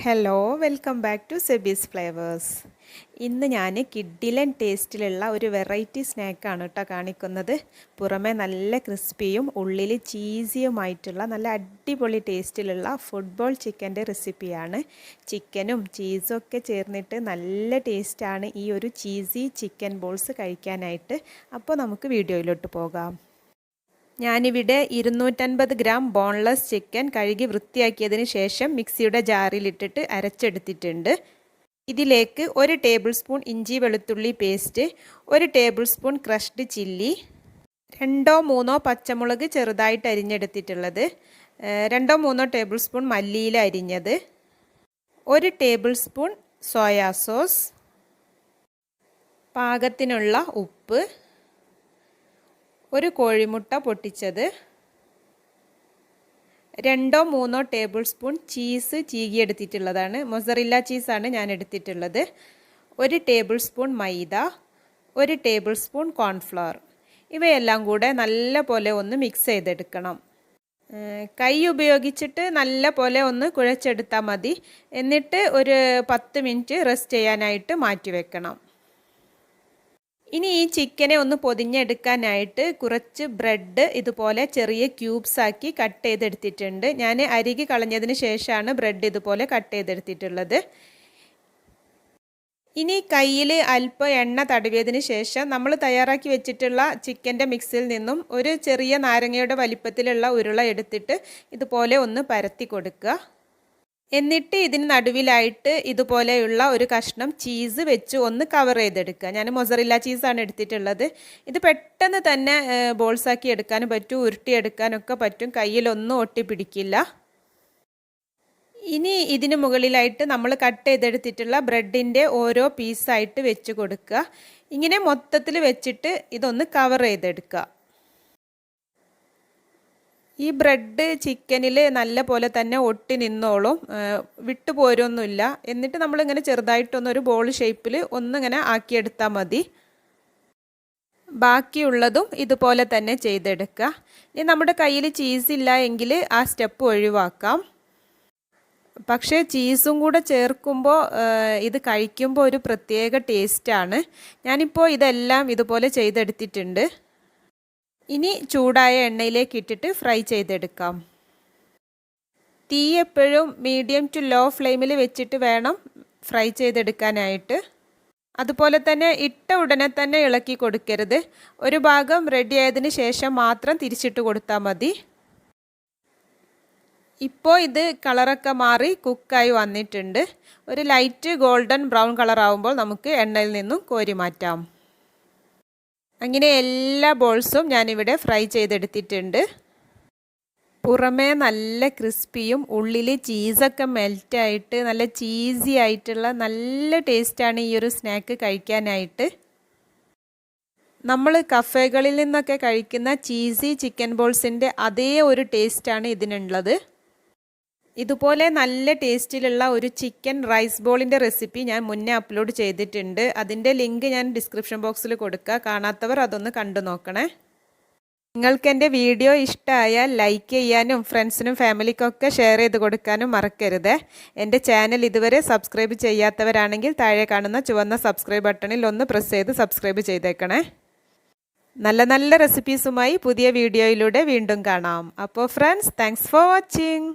Hello welcome back to Sebi's flavours. ഇന്ന് ഞാൻ കിഡിലൻ ടേസ്റ്റിലുള്ള ഒരു വെറൈറ്റി സ്നാക്കാണ് കേട്ടോ കാണിക്കുന്നത്. പുറമേ നല്ല ക്രിസ്പിയും ഉള്ളിൽ ചീസിയുമായിട്ടുള്ള നല്ല അടിപൊളി ടേസ്റ്റിലുള്ള ഫുട്ബോൾ ചിക്കൻ്റെ റെസിപ്പിയാണ്. ചിക്കനും ചീസും ഒക്കെ ചേർന്നിട്ട് നല്ല ടേസ്റ്റാണ് ഈ ഒരു ചീസി ചിക്കൻ ബോൾസ് കഴിക്കാനായിട്ട്. അപ്പോൾ നമുക്ക് വീഡിയോയിലോട്ട് പോകാം. ഞാനിവിടെ 250 ഗ്രാം ബോൺലെസ് ചിക്കൻ കഴുകി വൃത്തിയാക്കിയതിന് ശേഷം മിക്സിയുടെ ജാറിലിട്ടിട്ട് അരച്ചെടുത്തിട്ടുണ്ട്. ഇതിലേക്ക് 1 ടേബിൾ സ്പൂൺ ഇഞ്ചി വെളുത്തുള്ളി paste, 1 table spoon crushed chilli, 2-3 പച്ചമുളക് ചെറുതായിട്ട് അരിഞ്ഞെടുത്തിട്ടുള്ളത്, 2-3 ടേബിൾ സ്പൂൺ മല്ലിയില അരിഞ്ഞത്, 1 ടേബിൾ സ്പൂൺ സോയാ സോസ്, പാകത്തിനുള്ള ഉപ്പ്, 1 കോഴിമുട്ട പൊട്ടിച്ചത്, 2-3 ടേബിൾ സ്പൂൺ ചീസ് ചീകിയെടുത്തിട്ടുള്ളതാണ്. മൊസറല്ല ചീസാണ് ഞാൻ എടുത്തിട്ടുള്ളത്, 1 ടേബിൾ സ്പൂൺ മൈദ, 1 ടേബിൾ സ്പൂൺ കോൺഫ്ലോർ. ഇവയെല്ലാം കൂടെ നല്ല പോലെ ഒന്ന് മിക്സ് ചെയ്തെടുക്കണം. കൈ ഉപയോഗിച്ചിട്ട് നല്ല പോലെ ഒന്ന് കുഴച്ചെടുത്താൽ മതി. എന്നിട്ട് ഒരു 10 മിനിറ്റ് റെസ്റ്റ് ചെയ്യാനായിട്ട് മാറ്റി വെക്കണം. ഇനി ഈ ചിക്കനെ ഒന്ന് പൊതിഞ്ഞെടുക്കാനായിട്ട് കുറച്ച് ബ്രെഡ് ഇതുപോലെ ചെറിയ ക്യൂബ്സ് ആക്കി കട്ട് ചെയ്തെടുത്തിട്ടുണ്ട്. ഞാൻ അരികി കളഞ്ഞതിന് ശേഷമാണ് ബ്രെഡ് ഇതുപോലെ കട്ട് ചെയ്തെടുത്തിട്ടുള്ളത്. ഇനി കയ്യിൽ അല്പം എണ്ണ തടവിയതിന് ശേഷം നമ്മൾ തയ്യാറാക്കി വെച്ചിട്ടുള്ള ചിക്കൻ്റെ മിക്സിൽ നിന്നും ഒരു ചെറിയ നാരങ്ങയുടെ വലിപ്പത്തിലുള്ള ഉരുള എടുത്തിട്ട് ഇതുപോലെ ഒന്ന് പരത്തി കൊടുക്കുക. എന്നിട്ട് ഇതിന് നടുവിലായിട്ട് ഇതുപോലെയുള്ള ഒരു കഷ്ണം ചീസ് വെച്ച് ഒന്ന് കവർ ചെയ്തെടുക്കുക. ഞാൻ മൊസറല്ല ചീസാണ് എടുത്തിട്ടുള്ളത്. ഇത് പെട്ടെന്ന് തന്നെ ബോൾസാക്കി എടുക്കാനും പറ്റും, ഉരുട്ടിയെടുക്കാനൊക്കെ പറ്റും, കയ്യിലൊന്നും ഒട്ടിപ്പിടിക്കില്ല. ഇനി ഇതിന് മുകളിലായിട്ട് നമ്മൾ കട്ട് ചെയ്തെടുത്തിട്ടുള്ള ബ്രെഡിൻ്റെ ഓരോ പീസായിട്ട് വെച്ച് കൊടുക്കുക. ഇങ്ങനെ മൊത്തത്തിൽ വെച്ചിട്ട് ഇതൊന്ന് കവർ ചെയ്തെടുക്കുക. ഈ ബ്രെഡ് ചിക്കനിൽ നല്ല പോലെ തന്നെ ഒട്ടി നിന്നോളും, വിട്ടുപോരൊന്നുമില്ല. എന്നിട്ട് നമ്മളിങ്ങനെ ചെറുതായിട്ടൊന്നൊരു ബോൾ ഷേപ്പിൽ ഒന്നിങ്ങനെ ആക്കിയെടുത്താൽ മതി. ബാക്കിയുള്ളതും ഇതുപോലെ തന്നെ ചെയ്തെടുക്കുക. ഇനി നമ്മുടെ കയ്യിൽ ചീസ് ഇല്ല എങ്കിൽ ആ സ്റ്റെപ്പ് ഒഴിവാക്കാം. പക്ഷേ ചീസും കൂടെ ചേർക്കുമ്പോൾ ഇത് കഴിക്കുമ്പോൾ ഒരു പ്രത്യേക ടേസ്റ്റാണ്. ഞാനിപ്പോൾ ഇതെല്ലാം ഇതുപോലെ ചെയ്തെടുത്തിട്ടുണ്ട്. ഇനി ചൂടായ എണ്ണയിലേക്ക് ഇട്ടിട്ട് ഫ്രൈ ചെയ്തെടുക്കാം. തീ എപ്പോഴും മീഡിയം ടു ലോ ഫ്ലെയിമിൽ വെച്ചിട്ട് വേണം ഫ്രൈ ചെയ്തെടുക്കാനായിട്ട്. അതുപോലെ തന്നെ ഇട്ട ഉടനെ തന്നെ ഇളക്കി കൊടുക്കരുത്. ഒരു ഭാഗം റെഡി ആയതിന് ശേഷം മാത്രം തിരിച്ചിട്ട് കൊടുത്താൽ മതി. ഇപ്പോൾ ഇത് കളറൊക്കെ മാറി കുക്കായി വന്നിട്ടുണ്ട്. ഒരു ലൈറ്റ് ഗോൾഡൻ ബ്രൗൺ കളർ ആവുമ്പോൾ നമുക്ക് എണ്ണയിൽ നിന്നും കോരി മാറ്റാം. അങ്ങനെ എല്ലാ ബോൾസും ഞാനിവിടെ ഫ്രൈ ചെയ്തെടുത്തിട്ടുണ്ട്. പുറമേ നല്ല ക്രിസ്പിയും ഉള്ളിൽ ചീസൊക്കെ മെൽറ്റായിട്ട് നല്ല ചീസി ആയിട്ടുള്ള നല്ല ടേസ്റ്റാണ് ഈ ഒരു സ്നാക്ക് കഴിക്കാനായിട്ട്. നമ്മൾ കഫേകളിൽ നിന്നൊക്കെ കഴിക്കുന്ന ചീസി ചിക്കൻ ബോൾസിൻ്റെ അതേ ഒരു ടേസ്റ്റാണ് ഇതിനുള്ളത്. ഇതുപോലെ നല്ല ടേസ്റ്റിലുള്ള ഒരു ചിക്കൻ റൈസ് ബോളിൻ്റെ റെസിപ്പി ഞാൻ മുന്നേ അപ്ലോഡ് ചെയ്തിട്ടുണ്ട്. അതിൻ്റെ ലിങ്ക് ഞാൻ ഡിസ്ക്രിപ്ഷൻ ബോക്സിൽ കൊടുക്കുക. കാണാത്തവർ അതൊന്ന് കണ്ടു നോക്കണേ. നിങ്ങൾക്ക് എൻ്റെ വീഡിയോ ഇഷ്ടമായാൽ ലൈക്ക് ചെയ്യാനും ഫ്രണ്ട്സിനും ഫാമിലിക്കൊക്കെ ഷെയർ ചെയ്ത് കൊടുക്കാനും മറക്കരുത്. എൻ്റെ ചാനൽ ഇതുവരെ സബ്സ്ക്രൈബ് ചെയ്യാത്തവരാണെങ്കിൽ താഴെ കാണുന്ന ചുവന്ന സബ്സ്ക്രൈബ് ബട്ടണിൽ ഒന്ന് പ്രസ് ചെയ്ത് സബ്സ്ക്രൈബ് ചെയ്തേക്കണേ. നല്ല നല്ല റെസിപ്പീസുമായി പുതിയ വീഡിയോയിലൂടെ വീണ്ടും കാണാം. അപ്പോൾ ഫ്രണ്ട്സ്, താങ്ക്സ് ഫോർ വാച്ചിങ്.